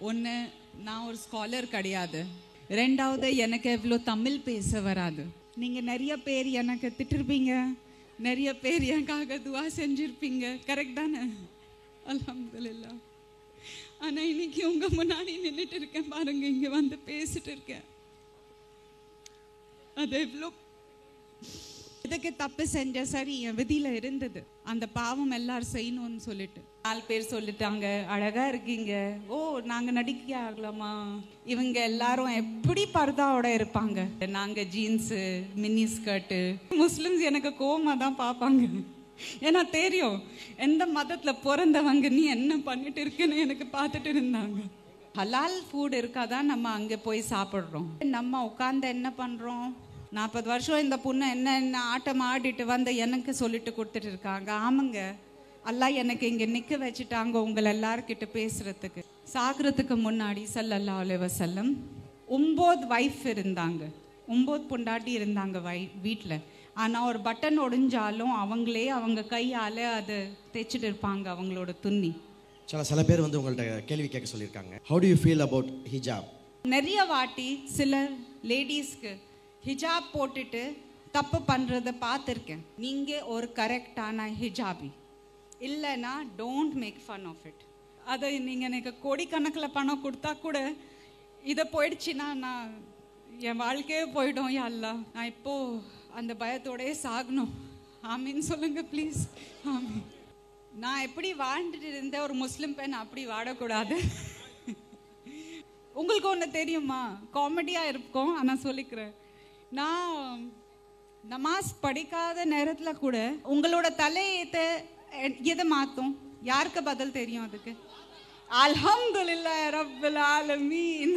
ஒன்று, நான் ஒரு ஸ்காலர் கிடையாது. ரெண்டாவது, எனக்கு எவ்வளோ தமிழ் பேச வராது. நீங்கள் நிறைய பேர் எனக்கு திட்டிருப்பீங்க, நிறைய பேர் எனக்காக துவா செஞ்சுருப்பீங்க, கரெக்ட் தானே? அல்ஹம்துலில்லாஹ். ஆனால் இன்னைக்கு உங்கள் முன்னாடி நின்றுட்டு இருக்கேன் பாருங்க, இங்கே வந்து பேசிட்டு இருக்கேன். அது எவ்வளோ இதுக்கு தப்பு செஞ்ச சரி என் விதியில இருந்தது. அந்த பாவம் எல்லாரும் செய்யணும்னு சொல்லிட்டு 4 பேர் சொல்லிட்டாங்க, அழகா இருக்கீங்க. ஓ, நாங்க நடிக்க ஆகலாமா? இவங்க எல்லாரும் எப்படி பர்தாவோட இருப்பாங்க, நாங்க ஜீன்ஸு மினி ஸ்கர்ட்டு. முஸ்லிம்ஸ் எனக்கு கோவமா தான் பார்ப்பாங்க. ஏன்னா தெரியும் எந்த மதத்துல பிறந்தவங்க நீ என்ன பண்ணிட்டு இருக்குன்னு எனக்கு பார்த்துட்டு இருந்தாங்க. ஹலால் ஃபுட் இருக்காதான் நம்ம அங்கே போய் சாப்பிட்றோம். நம்ம உட்காந்து என்ன பண்ணுறோம்? 40 வருஷம் இந்த பொண்ணு என்ன ஆட்டம் ஆடிட்டு வந்து எனக்கு சொல்லிட்டு கொடுத்துட்டு இருக்காங்க. ஆமாங்க, அல்லாஹ் எனக்கு இங்கே நிற்க வச்சுட்டாங்க உங்களை எல்லார்கிட்ட பேசுறதுக்கு. சாகிறதுக்கு முன்னாடி ஸல்லல்லாஹு அலைஹி வஸல்லம் 9 வைஃப் இருந்தாங்க, 9 பொண்டாட்டி இருந்தாங்க வீட்டில். ஆனால் ஒரு பட்டன் ஒடிஞ்சாலும் அவங்களே அவங்க கையால் அதை தைச்சிட்டு இருப்பாங்க அவங்களோட துணி. சில பேர் வந்து உங்கள்ட்ட கேள்வி கேட்க சொல்லியிருக்காங்க. How to you feel about ஹிஜாப்? நிறைய வாட்டி சில லேடிஸ்க்கு ஹிஜாப் போட்டுட்டு தப்பு பண்ணுறதை பார்த்துருக்கேன். நீங்கள் ஒரு கரெக்டான ஹிஜாபி இல்லைன்னா don't make fun of it. அதை நீங்கள் எனக்கு கோடிக்கணக்கில் பணம் கொடுத்தா கூட இதை போயிடுச்சுன்னா நான் என் வாழ்க்கையே போயிடும். யா அல்லாஹ், நான் இப்போது அந்த பயத்தோடயே சாகணும். ஆமீன் சொல்லுங்கள் ப்ளீஸ். ஆமீன். நான் எப்படி வாழ்ந்துட்டு இருந்த ஒரு முஸ்லிம் பெண் அப்படி வாழக்கூடாது. உங்களுக்கு ஒன்று தெரியுமா, காமெடியாக இருக்கும் ஆனால் சொல்லிக்கிறேன். நான் நமாஸ் படிக்காத நேரத்தில் கூட உங்களோட தலையத்தை எதை மாற்றும்? யாருக்கு பதில் தெரியும் அதுக்கு? அல்ஹம்துலில்லாஹ் ரப்பில் ஆலமீன்.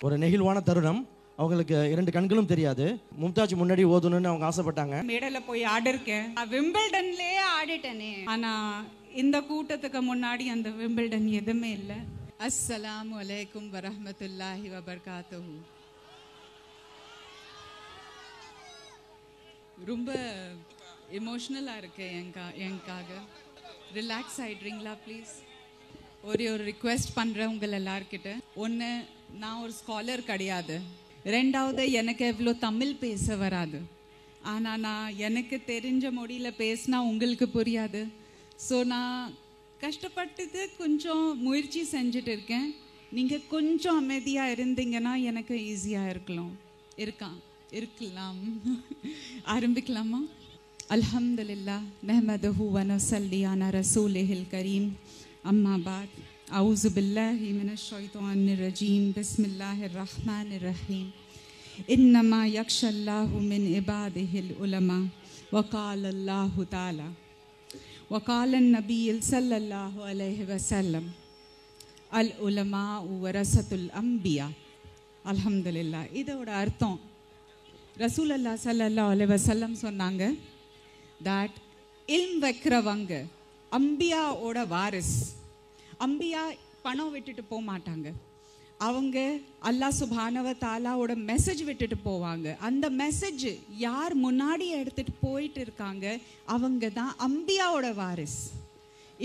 ஒரு நெகிழ்வான தருணம். அவங்களுக்கு 2 கண்களும் தெரியாது. மும்தாஜ் முன்னாடி ஓதணும்னு அவங்க ஆசைப்பட்டாங்க. மேடையில் போய் ஆடிருக்கேன், விம்பிள்டன்லேயே ஆடிட்டேனே. ஆனால் இந்த கூட்டத்துக்கு முன்னாடி அந்த விம்பிள்டன் எதுவுமே இல்லை. அஸ்ஸலாமு அலைக்கும் வரஹ்மத்துல்லாஹி வபரகாத்துஹு. ரொம்ப எமோஷ்னலாக இருக்கு எனக்காக. ரிலாக்ஸ் ஆகிடுறீங்களா ப்ளீஸ்? ஒரு ரிக்வெஸ்ட் பண்ணுறேன் உங்கள் எல்லார்கிட்ட. ஒன்று, நான் ஒரு ஸ்காலர் கிடையாது. ரெண்டாவது, எனக்கு எவ்வளோ தமிழ் பேச வராது. ஆனால் நான் எனக்கு தெரிஞ்ச மொழியில் பேசினா உங்களுக்கு புரியாது. ஸோ நான் கஷ்டப்பட்டது கொஞ்சம் முயற்சி செஞ்சுட்டு இருக்கேன். நீங்கள் கொஞ்சம் அமைதியாக இருந்தீங்கன்னா எனக்கு ஈஸியாக இருக்கலாம். ஆரம்பிக்கலாமா? அல்ஹம்துலில்லாஹ் நஹ்மதுஹு வ நஸல்லி அலா ரசூலிஹில் கரீம். அம்மா பாத். அஊஸு பில்லாஹி மினஷ் ஷைத்தானிர் ரஜீம். பிஸ்மில்லாஹிர் ரஹ்மானிர் ரஹீம். இன்னமா யக்ஷல்லாஹு மின் இபாதிஹில் உலமா வகாலல்லாஹு தஆலா வகாலன் நபியில் ஸல்லல்லாஹு அலைஹி வஸல்லம் அல் உலமா வரஸத்துல் அம்பியா. அல்ஹம்துலில்லாஹ். இதோட அர்த்தம், ரசூலுல்லாஹ் ஸல்லல்லாஹு அலைஹி வஸல்லம் சொன்னாங்க தட் இல்ம் வைக்கிறவங்க அம்பியாவோட வாரிஸ். அம்பியா பணம் விட்டுட்டு போக மாட்டாங்க. அவங்க அல்லாஹ் சுப்ஹானஹு வ தஆலாவோட மெசேஜ் விட்டுட்டு போவாங்க. அந்த மெசேஜ் யார் முன்னாடி எடுத்துகிட்டு போயிட்டு இருக்காங்க அவங்க தான் அம்பியாவோட வாரிஸ்.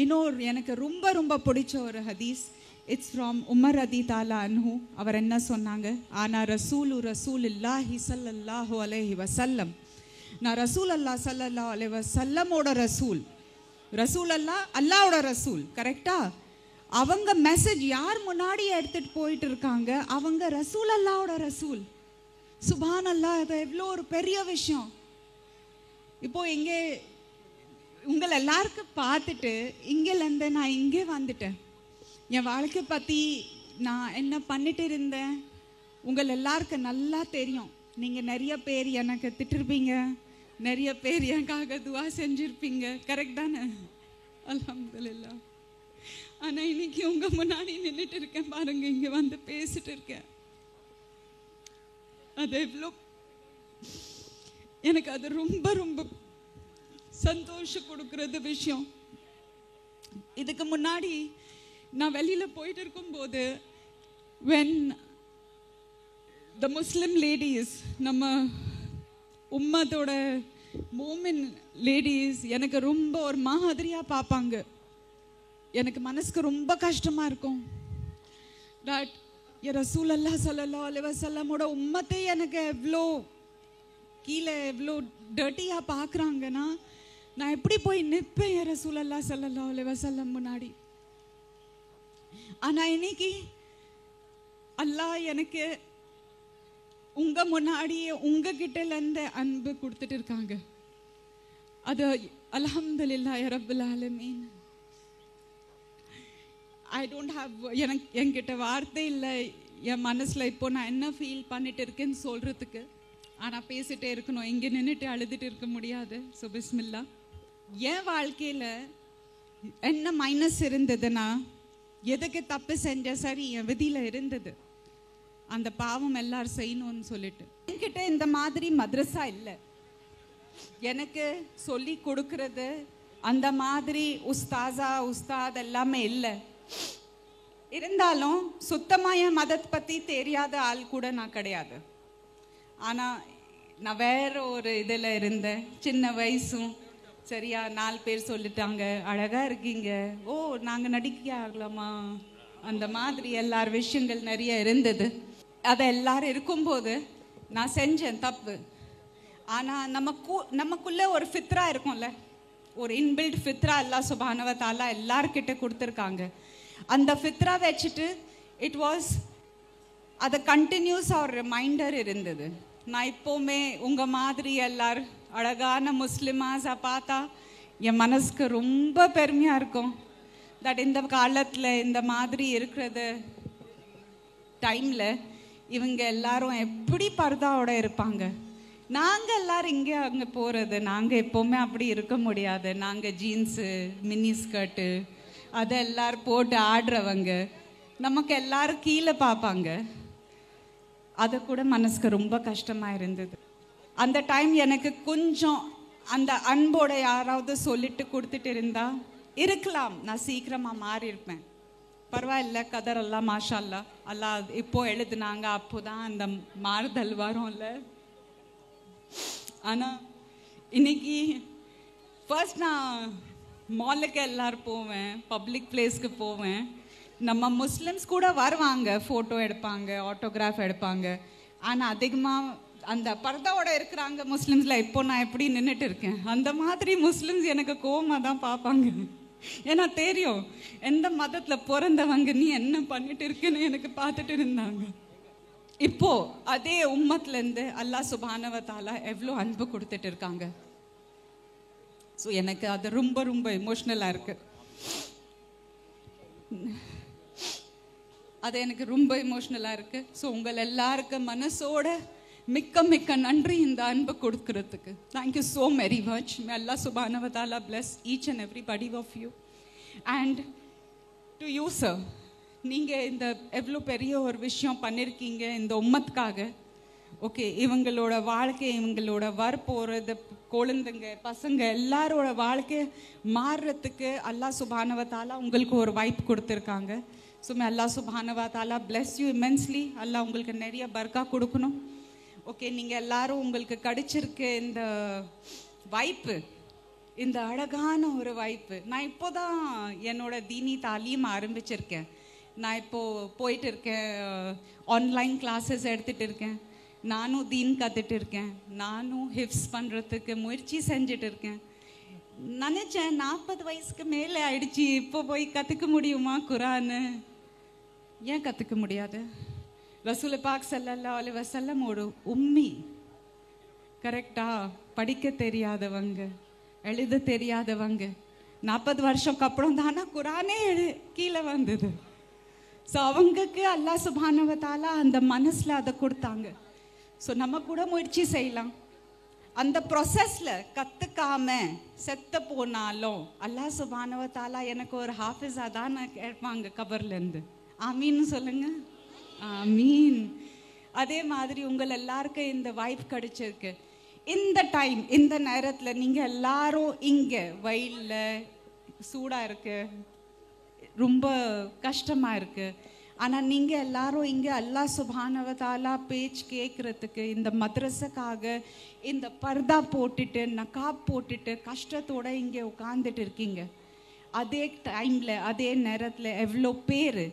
இன்னொரு எனக்கு ரொம்ப ரொம்ப பிடிச்ச ஒரு ஹதீஸ், இட்ஸ் ஃப்ரம் உமர் ரதியல்லாஹு அன்ஹு. அவர் என்ன சொன்னாங்க? ஆனால் ரசூலுல்லாஹி ஸல்லல்லாஹு அலைஹி வஸல்லம், நான் ரசூலுல்லாஹ் ஸல்லல்லாஹு அலைஹி வஸல்லமோட ரசூல் அல்லாஹ்வோட ரசூல். கரெக்டா? அவங்க மெசேஜ் யார் முன்னாடி எடுத்துட்டு போயிட்டு இருக்காங்க அவங்க ரசூல் அல்லாஹ்வோட ரசூல். சுபான் அல்லாஹ், அது எவ்வளோ ஒரு பெரிய விஷயம். இப்போ இங்கே உங்களை எல்லாருக்கும் பார்த்துட்டு இங்கேருந்து நான் இங்கே வந்துட்டேன். என் வாழ்க்கை பற்றி நான் என்ன பண்ணிட்டு இருந்தேன் உங்கள் எல்லாருக்கும் நல்லா தெரியும். நீங்கள் நிறைய பேர் எனக்கு திட்டிருப்பீங்க, நிறைய பேர் எனக்காக துவா செஞ்சுருப்பீங்க, கரெக்ட் தானே? அல்ஹம்துலில்லாஹ். ஆனால் இன்னைக்கு உங்கள் முன்னாடி நின்றுட்டு இருக்கேன் பாருங்க, இங்கே வந்து பேசிட்டு இருக்கேன். அது எவ்வளோ எனக்கு அது ரொம்ப ரொம்ப சந்தோஷம் கொடுக்கறது விஷயம். இதுக்கு முன்னாடி நான் வெளியில் போயிட்டு இருக்கும்போது when the Muslim ladies, நம்ம உம்மத்தோட மோமின் லேடிஸ் எனக்கு ரொம்ப ஒரு மாதிரியாக பார்ப்பாங்க. எனக்கு மனசுக்கு ரொம்ப கஷ்டமாக இருக்கும். பட் ரசூல் அல்லாஹ் ஸல்லல்லாஹு அலைஹி வஸல்லமோட உம்மத்தை எனக்கு எவ்வளோ கீழே எவ்வளோ டர்ட்டியாக பார்க்குறாங்கன்னா நான் எப்படி போய் நிற்பேன் ரசூல் அல்லாஹ் ஸல்லல்லாஹு அலைஹி வஸல்லம் முன்னாடி. ஆனால் இன்னைக்கு அல்லாஹ் எனக்கு உங்கள் முன்னாடியே உங்ககிட்டலேருந்து அன்பு கொடுத்துட்டு இருக்காங்க. அது அல்ஹம்துலில்லாஹி ரப்பில் ஆலமீன். ஐ டோன்ட் ஹாவ் என்கிட்ட வார்த்தை இல்லை என் மனசில் இப்போ நான் என்ன ஃபீல் பண்ணிட்டு இருக்கேன்னு சொல்கிறதுக்கு. ஆனால் பேசிகிட்டே இருக்கணும், இங்கே நின்றுட்டு அழுதுட்டு இருக்க முடியாது. ஸோ பிஸ்மில்லா. என் வாழ்க்கையில் என்ன மைனஸ் இருந்ததுன்னா, எதுக்கு தப்பு செஞ்ச சரி என் விதியில் இருந்தது, அந்த பாவம் எல்லாரும் செய்யணும்னு சொல்லிட்டு. என்கிட்ட இந்த மாதிரி மദ്രസா இல்லை, எனக்கு சொல்லி கொடுக்கறது அந்த மாதிரி உஸ்தாத் எல்லாமே இல்லை. இருந்தாலும் சுத்தமாக என் மதத்தை பற்றி தெரியாத ஆள் கூட நான் கிடையாது. ஆனால் நான் வேற ஒரு இதில் இருந்தேன். சின்ன வயசும் சரியா 4 பேர் சொல்லிட்டாங்க அழகாக இருக்கீங்க, ஓ நாங்கள் நடிக்க ஆகலாமா, அந்த மாதிரி எல்லார் விஷயங்கள் நிறைய இருந்தது. அதை எல்லாரும் இருக்கும்போது நான் செஞ்சேன் தப்பு. ஆனால் நமக்குள்ளே ஒரு ஃபித்ரா இருக்கும்ல, ஒரு இன்பில்ட் ஃபித்ரா அல்லாஹ் சுப்ஹானஹு வ தஆலா எல்லார்கிட்ட கொடுத்துருக்காங்க. அந்த ஃபித்ரா வச்சுட்டு இட் வாஸ் அது கண்டினியூஸாக ஒரு ரிமைண்டர் இருந்தது. நான் இப்போவுமே உங்கள் மாதிரி எல்லாரும் அழகான முஸ்லிமாஸை பார்த்தா என் மனசுக்கு ரொம்ப பெருமையாக இருக்கும். தட் இந்த காலத்தில் இந்த மாதிரி இருக்கிறது டைமில் இவங்க எல்லாரும் எப்படி பர்தாவோட இருப்பாங்க. நாங்கள் எல்லாரும் இங்கே அங்கே போகிறது, நாங்கள் எப்போவுமே அப்படி இருக்க முடியாது. நாங்கள் ஜீன்ஸு மினி ஸ்கர்ட்டு அதை எல்லோரும் போட்டு ஆடுறவங்க, நமக்கு எல்லாரும் கீழே பார்ப்பாங்க. அது கூட மனசுக்கு ரொம்ப கஷ்டமாக இருந்தது. அந்த டைம் எனக்கு கொஞ்சம் அந்த அன்போட யாராவது சொல்லிட்டு கொடுத்துட்டு இருந்தா இருக்கலாம், நான் சீக்கிரமாக மாறி இருப்பேன். பரவாயில்ல, கதரெல்லாம் மாஷா அல்லா அல்லாஹ் இப்போ எழுதுனாங்க, அப்போ தான் அந்த மாறுதல் வரும்ல. ஆனால் இன்னைக்கு ஃபர்ஸ்ட் நான் மாலுக்கு எல்லாரும் போவேன், பப்ளிக் பிளேஸ்க்கு போவேன். நம்ம முஸ்லிம்ஸ் கூட வருவாங்க, ஃபோட்டோ எடுப்பாங்க, ஆட்டோகிராஃப் எடுப்பாங்க. ஆனால் அதிகமாக அந்த பர்தாவோட இருக்கிறாங்க முஸ்லிம்ஸில். இப்போ நான் எப்படி நின்றுட்டு இருக்கேன், அந்த மாதிரி முஸ்லிம்ஸ் எனக்கு கோவமாக தான் பார்ப்பாங்க. ஏன்னா தெரியும் எந்த மதத்தில் பிறந்தவங்க நீ என்ன பண்ணிட்டு இருக்குன்னு எனக்கு பார்த்துட்டு இருந்தாங்க. இப்போ அதே உம்மத்துலேருந்து அல்லாஹ் சுப்ஹானஹு வ தஆலா எவ்வளோ அன்பு கொடுத்துட்டு இருக்காங்க. ஸோ எனக்கு அது ரொம்ப ரொம்ப எமோஷ்னலாக இருக்கு. அது எனக்கு ரொம்ப எமோஷ்னலாக இருக்கு. ஸோ உங்கள் எல்லாருக்கும் மனசோட மிக்க மிக்க நன்றி இந்த அன்பு கொடுக்கறதுக்கு. Thank you so very much. May அல்லாஹ் சுப்ஹானஹு வ தஆலா bless each and everybody of you. And to you sir, நீங்கள் இந்த எவ்வளோ பெரிய ஒரு விஷயம் பண்ணியிருக்கீங்க இந்த உம்மத்துக்காக. ஓகே, இவங்களோட வாழ்க்கை, இவங்களோட வரப்போகிறது குழந்தைங்க பசங்க எல்லாரோட வாழ்க்கை மாறுறதுக்கு அல்லாஹ் சுப்ஹானஹு வ தஆலா உங்களுக்கு ஒரு வாய்ப்பு கொடுத்துருக்காங்க. ஸோ மே அல்லாஹ் சுப்ஹானஹு வ தஆலா bless you immensely. அல்லாஹ் உங்களுக்கு நிறைய பர்க்கா கொடுக்கணும். ஓகே, நீங்கள் எல்லாரும் உங்களுக்கு கிடைச்சிருக்கு இந்த வாய்ப்பு, இந்த அழகான ஒரு வாய்ப்பு. நான் இப்போ தான் என்னோட தீனி தாலீம் ஆரம்பிச்சிருக்கேன். நான் இப்போது போயிட்டு இருக்கேன், ஆன்லைன் கிளாஸஸ் எடுத்துகிட்டு இருக்கேன். நானும் தீன் கற்றுட்டு இருக்கேன், நானும் ஹிஃப்ஸ் பண்ணுறதுக்கு முயற்சி செஞ்சுட்டு இருக்கேன். நினச்சேன் 40 வயசுக்கு மேலே ஆயிடுச்சு, இப்போ போய் கற்றுக்க முடியுமா குரானு? ஏன் கற்றுக்க முடியாது? ரசூல் பாக் ஸல்லல்லாஹு அலைஹி வஸல்லம் ஒரு உம்மி, கரெக்டா? படிக்க தெரியாதவங்க, எழுத தெரியாதவங்க, 40 வருஷம்க்கு அப்புறம் தானே குரானே கீழே வந்தது. ஸோ அவங்களுக்கு அல்லாஹ் சுப்ஹானஹு வ தஆலா அந்த மனசில் அதை கொடுத்தாங்க. ஸோ நம்ம கூட முயற்சி செய்யலாம். அந்த ப்ரொசஸில் கற்றுக்காம செத்து போனாலும் அல்லாஹ் சுப்ஹானஹு வ தஆலா எனக்கு ஒரு ஹாஃபிஸா தான் கேட்பாங்க கபர்லேருந்து. ஆமீன்னு சொல்லுங்க, ஆமீன். அதே மாதிரி உங்கள் எல்லாருக்கும் இந்த வாய்ப்பு கிடைச்சிருக்கு. இந்த டைம், இந்த நேரத்தில் நீங்கள் எல்லாரும் இங்கே வெயிலில் சூடாக இருக்கு, ரொம்ப கஷ்டமாக இருக்குது. ஆனால் நீங்கள் எல்லாரும் இங்கே அல்லாஹ் சுப்ஹானஹு வ தஆலா பேச்சு கேட்குறதுக்கு இந்த மദ്രസக்காக இந்த பர்தா போட்டுட்டு நகாப் போட்டுட்டு கஷ்டத்தோடு இங்கே உட்காந்துட்டு இருக்கீங்க. அதே டைமில் அதே நேரத்தில் எவ்வளோ பேர்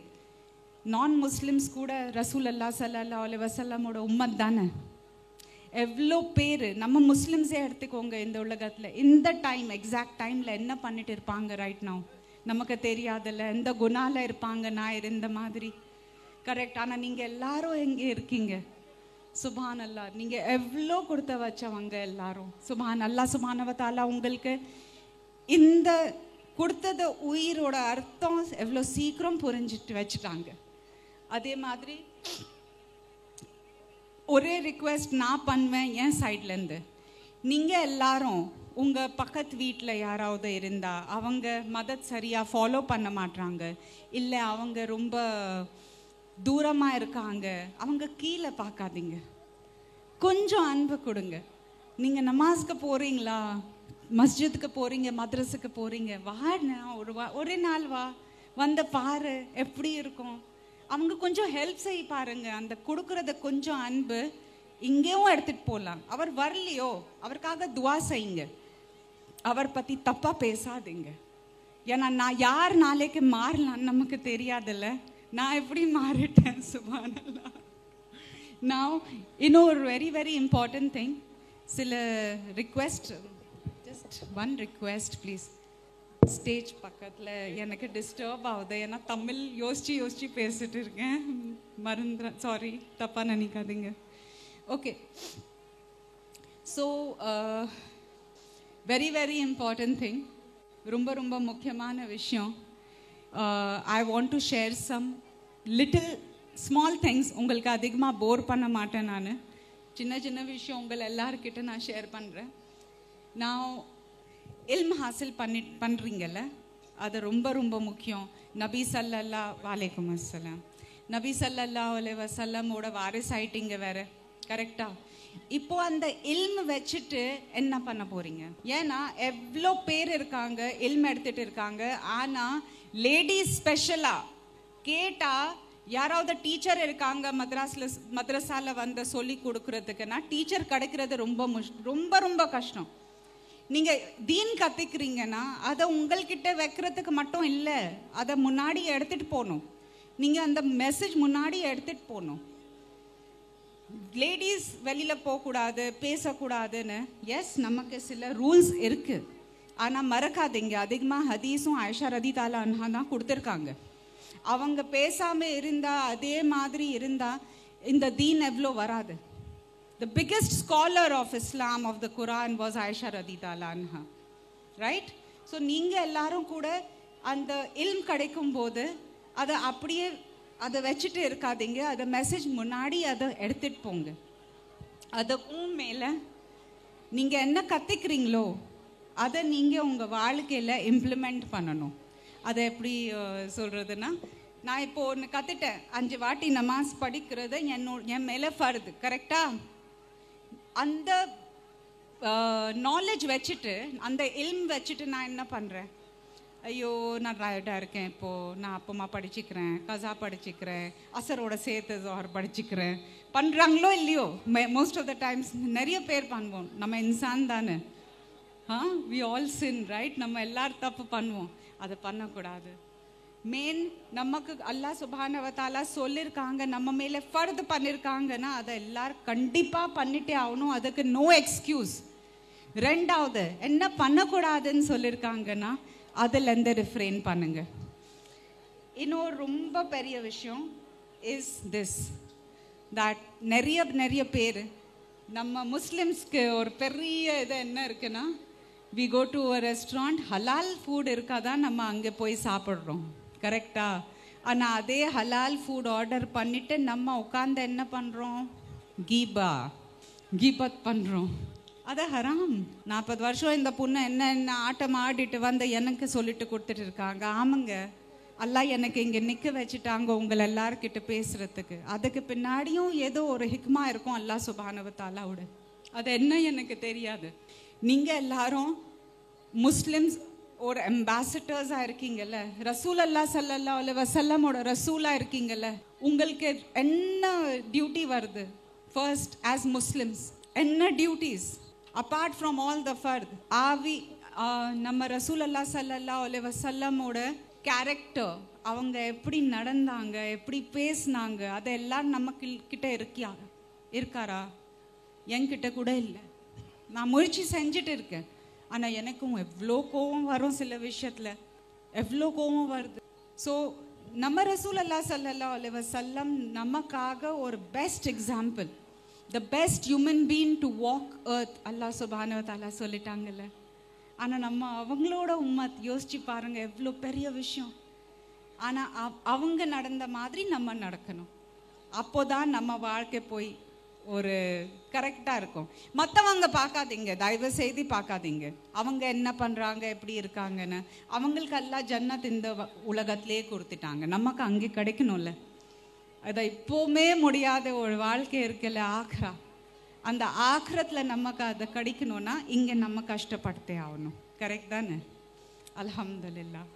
நான் முஸ்லிம்ஸ் கூட ரசூலுல்லாஹ் ஸல்லல்லாஹு அலைஹி வஸல்லமோட உம்மத் தானே. எவ்வளோ பேர் நம்ம முஸ்லிம்ஸே எடுத்துக்கோங்க இந்த உலகத்தில் இந்த டைம் எக்ஸாக்ட் டைமில் என்ன பண்ணிட்டு இருப்பாங்க ரைட் நவ் நமக்கு தெரியாதுல்ல. எந்த குணால இருப்பாங்க நான் இருந்த மாதிரி கரெக்ட். ஆனால் நீங்கள் எல்லாரும் எங்கே இருக்கீங்க? சுபான் அல்லா, நீங்கள் எவ்வளோ கொடுத்த வச்சவங்க எல்லாரும். சுபான் அல்லா சுபானவ தஆலா உங்களுக்கு இந்த கொடுத்தது உயிரோட அர்த்தம் எவ்வளோ சீக்கிரம் புரிஞ்சிட்டு வச்சுட்டாங்க. அதே மாதிரி ஒரே ரிக்வெஸ்ட் நான் பண்ணுவேன் என் சைட்லேருந்து. நீங்கள் எல்லாரும் உங்கள் பக்கத்து வீட்டில் யாராவது இருந்தால் அவங்க மதத் சரியாக ஃபாலோ பண்ண மாட்டாங்க, இல்லை அவங்க ரொம்ப தூரமாக இருக்காங்க, அவங்க கீழே பார்க்காதீங்க. கொஞ்சம் அன்பு கொடுங்க. நீங்கள் நமாஸ்க்கு போகிறீங்களா, மஸ்ஜிதுக்கு போகிறீங்க, மദ്രஸுக்கு போகிறீங்க, வாண்ணா ஒரே நாள் வா, வந்து பாரு எப்படி இருக்கும். அவங்க கொஞ்சம் ஹெல்ப் செய்ய பாருங்க. அந்த கொடுக்குறத கொஞ்சம் அன்பு இங்கேயும் எடுத்துகிட்டு போகலாம். அவர் வரலையோ அவருக்காக துவா செய்யுங்க, அவர் பற்றி தப்பாக பேசாதீங்க. ஏன்னா நான் யார் நாளைக்கு மாறலான்னு நமக்கு தெரியாதுல்ல. நான் எப்படி மாறிட்டேன் சுப்ஹானல்லாஹ். நான் இன்னும் ஒரு வெரி வெரி இம்பார்ட்டன்ட் திங், சில request, just one request please. Stage பக்கத்தில் எனக்கு டிஸ்டர்ப் ஆகுது, ஏன்னா தமிழ் யோசிச்சு பேசிட்டு இருக்கேன், மறந்துறேன், சாரி தப்பாக நினைக்காதீங்க. Okay, so very very important thing, ரொம்ப ரொம்ப முக்கியமான விஷயம். I want to share some little small things. உங்களுக்கு அதிகமாக போர் பண்ண மாட்டேன் நான். சின்ன சின்ன விஷயம் உங்கள் எல்லாருக்கிட்ட நான் ஷேர் பண்ணுறேன். நான் இல்ம் ஹாசில் பண்ணுறீங்கல்ல, அது ரொம்ப ரொம்ப முக்கியம். நபி ஸல்லல்லாஹு அலைஹி வஸல்லம், நபி ஸல்லல்லாஹு அலைஹி வஸல்லமோட வாரிசு ஆயிட்டீங்க வேறு, கரெக்டாக? இப்போ அந்த இல்ம் வச்சுட்டு என்ன பண்ண போகிறீங்க? ஏன்னா எவ்வளோ பேர் இருக்காங்க இல்ம் எடுத்துகிட்டு இருக்காங்க, ஆனால் லேடிஸ் ஸ்பெஷலாக கேட்டால் யாராவது டீச்சர் இருக்காங்க மദ്രஸால வந்து சொல்லி கொடுக்குறதுக்குன்னா டீச்சர் கிடைக்கிறது ரொம்ப ரொம்ப கஷ்டம். நீங்கள் தீன் கற்றுக்கிறீங்கன்னா அதை உங்கள்கிட்ட வைக்கிறதுக்கு மட்டும் இல்லை, அதை முன்னாடி எடுத்துகிட்டு போகணும். நீங்கள் அந்த மெசேஜ் முன்னாடி எடுத்துகிட்டு போகணும். லேடிஸ் வெளியில் போகக்கூடாது, பேசக்கூடாதுன்னு எஸ் நமக்கு சில ரூல்ஸ் இருக்குது, ஆனால் மறக்காதீங்க அதிகமாக ஹதீஸும் ஆயிஷா ரலியல்லாஹு அன்ஹா தான் கொடுத்துருக்காங்க. அவங்க பேசாமல் இருந்தால் அதே மாதிரி இருந்தால் இந்த தீன் எவ்வளோ வராது. The biggest scholar of Islam of the Quran was Aisha radhiyallahu anha, right? So நீங்கள் எல்லாரும் கூட அந்த இல்ம் கிடைக்கும் போது அதை அப்படியே அதை வச்சுட்டு இருக்காதீங்க, அதை மெசேஜ் முன்னாடி அதை எடுத்துகிட்டு போங்க. அதுக்கும் மேலே நீங்கள் என்ன கற்றுக்கிறீங்களோ அதை நீங்கள் உங்கள் வாழ்க்கையில் இம்ப்ளிமெண்ட் பண்ணணும். அதை எப்படி சொல்கிறதுன்னா, நான் இப்போ ஒன்று கற்றுட்டேன், 5 வாட்டி நமாஸ் படிக்கிறது என் மேலே ஃபர்து, கரெக்டாக? அந்த நாலேஜ் வச்சுட்டு அந்த இல்ம் வச்சுட்டு நான் என்ன பண்ணுறேன், ஐயோ நான் டயர்டாக இருக்கேன், இப்போது நான் அப்பமா படிச்சுக்கிறேன், கஸா படிச்சுக்கிறேன், அசரோட சேர்த்து ஜோஹர் படிச்சுக்கிறேன். பண்ணுறாங்களோ இல்லையோ, மோஸ்ட் ஆஃப் த டைம்ஸ் நிறைய பேர் பண்ணுவோம். நம்ம இன்சான் தானே, வி ஆல் சின், ரைட்? நம்ம எல்லாரும் தப்பு பண்ணுவோம், அதை பண்ணக்கூடாது. மெயின் நமக்கு அல்லாஹ் சுப்ஹானஹு வ தஆலா சொல்லியிருக்காங்க, நம்ம மேலே ஃபர்து பண்ணியிருக்காங்கன்னா அதை எல்லாரும் கண்டிப்பாக பண்ணிட்டே ஆகணும், அதுக்கு நோ எக்ஸ்கியூஸ். ரெண்டாவது என்ன பண்ணக்கூடாதுன்னு சொல்லியிருக்காங்கன்னா அதுலேருந்து ரிஃப்ரெயின் பண்ணுங்க. இன்னொரு ரொம்ப பெரிய விஷயம் இஸ் திஸ், தட் நிறைய பேர் நம்ம முஸ்லிம்ஸ்க்கு ஒரு பெரிய இது என்ன இருக்குன்னா, we go to a restaurant, ஹலால் ஃபுட் இருக்காதான் நம்ம அங்கே போய் சாப்பிட்றோம், கரெக்டா? ஆனால் அதே ஹலால் ஃபுட் ஆர்டர் பண்ணிவிட்டு நம்ம உட்காந்து என்ன பண்ணுறோம், கீபத் பண்ணுறோம். அது ஹராம். 40 வருஷம் இந்த பொண்ணு என்ன ஆட்டம் ஆடிட்டு வந்து எனக்கு சொல்லிட்டு கொடுத்துட்டு இருக்காங்க. ஆமாங்க, அல்லாஹ் எனக்கு இங்கே நிற்க வச்சுட்டாங்க உங்களை எல்லாருக்கிட்ட பேசுகிறதுக்கு. அதுக்கு பின்னாடியும் ஏதோ ஒரு ஹிக்மா இருக்கும் அல்லாஹ் சுப்ஹானஹு வ தஆலாவோட. அது என்ன எனக்கு தெரியாது. நீங்கள் எல்லாரும் முஸ்லிம்ஸ் ஒரு அம்பாசிடர்ஸாக இருக்கீங்கல்ல, ரசூலுல்லாஹ் ஸல்லல்லாஹு அலைஹி வஸல்லமோட ரசூலாக இருக்கீங்கல்ல, உங்களுக்கு என்ன டியூட்டி வருது? ஃபர்ஸ்ட் ஆஸ் முஸ்லிம்ஸ் என்ன duties apart from all the ஃபர்த்? நம்ம ரசூல் அல்லா ஸல்லல்லாஹு அலைஹி வஸல்லமோட கேரக்டர், அவங்க எப்படி நடந்தாங்க, எப்படி பேசினாங்க, அதெல்லாம் நம்ம கிட்ட இருக்காரா? என்கிட்ட கூட இல்லை. நான் முயற்சி செஞ்சுட்டு இருக்கேன். ஆனால் எனக்கும் எவ்வளோ கோபம் வரும், சில விஷயத்தில் எவ்வளோ கோபம் வருது. ஸோ நம்ம ரசூல் அல்லா ஸல்லல்லாஹு அலைஹி வஸல்லம் நமக்காக ஒரு best example, the best human being to walk earth அல்லாஹ் சுப்ஹானஹு வ தஆலா சொல்லிட்டாங்கல்ல. ஆனால் நம்ம அவங்களோட உம்மத் யோசிச்சு பாருங்க, எவ்வளோ பெரிய விஷயம். ஆனால் அவங்க நடந்த மாதிரி நம்ம நடக்கணும். அப்போதான் நம்ம வாழ்க்கை போய் ஒரு கரெக்டாக இருக்கும். மற்றவங்க பார்க்காதீங்க, தயவு செய்து பார்க்காதீங்க அவங்க என்ன பண்ணுறாங்க, எப்படி இருக்காங்கன்னு. அவங்களுக்கு எல்லாம் ஜன்னத் இந்த உலகத்திலே கொடுத்துட்டாங்க, நமக்கு அங்கே கிடைக்கணும்ல. அதை இப்போவுமே முடியாத ஒரு வாழ்க்கை இருக்குல்ல, ஆக்ரா. அந்த ஆக்ரத்தில் நமக்கு அதை கிடைக்கணும்னா இங்கே நம்ம கஷ்டப்படுத்தே ஆகணும். கரெக்ட் தானே? அல்ஹம்துலில்லாஹ்.